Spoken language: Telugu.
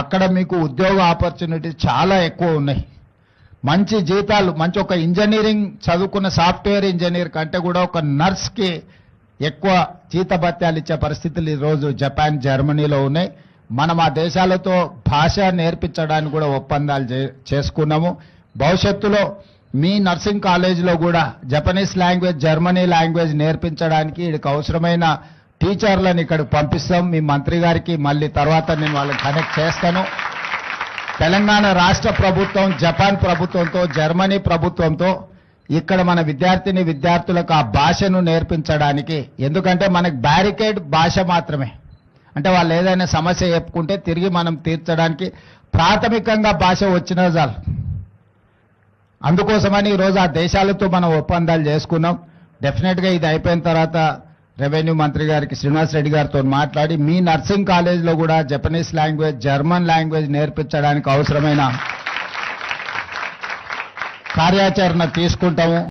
అక్కడ మీకు ఉద్యోగ ఆపర్చునిటీస్ చాలా ఎక్కువ ఉన్నాయి. మంచి జీతాలు, మంచి ఒక ఇంజనీరింగ్ చదువుకున్న సాఫ్ట్వేర్ ఇంజనీర్ కంటే కూడా ఒక నర్స్కి ఎక్కువ జీతభత్యాలు ఇచ్చే పరిస్థితులు ఈరోజు జపాన్, జర్మనీలో ఉన్నాయి. మనం ఆ దేశాలతో భాష నేర్పించడానికి కూడా ఒప్పందాలు చేసుకున్నాము. భవిష్యత్తులో మీ నర్సింగ్ కాలేజీలో కూడా జపనీస్ లాంగ్వేజ్, జర్మనీ లాంగ్వేజ్ నేర్పించడానికి వీడికి అవసరమైన టీచర్లను ఇక్కడికి పంపిస్తాం. మీ మంత్రి గారికి మళ్ళీ తర్వాత నేను వాళ్ళని కనెక్ట్ చేస్తాను. తెలంగాణ రాష్ట్ర ప్రభుత్వం జపాన్ ప్రభుత్వంతో, జర్మనీ ప్రభుత్వంతో ఇక్కడ మన విద్యార్థులకు ఆ భాషను నేర్పించడానికి, ఎందుకంటే మనకు బ్యారికేడ్ భాష మాత్రమే, అంటే వాళ్ళు ఏదైనా సమస్య చెప్పుకుంటే తిరిగి మనం తీర్చడానికి ప్రాథమికంగా భాష వచ్చినా చాలు. అందుకోసమని ఈరోజు ఆ దేశాలతో మనం ఒప్పందాలు చేసుకున్నాం. డెఫినెట్గా ఇది అయిపోయిన తర్వాత రెవెన్యూ మంత్రి గారికి, శ్రీనివాస్ రెడ్డి గారితో మాట్లాడి మీ నర్సింగ్ కాలేజ్లో కూడా జపనీస్ లాంగ్వేజ్, జర్మన్ లాంగ్వేజ్ నేర్పించడానికి అవసరమైన కార్యాచరణ తీసుకుంటాము.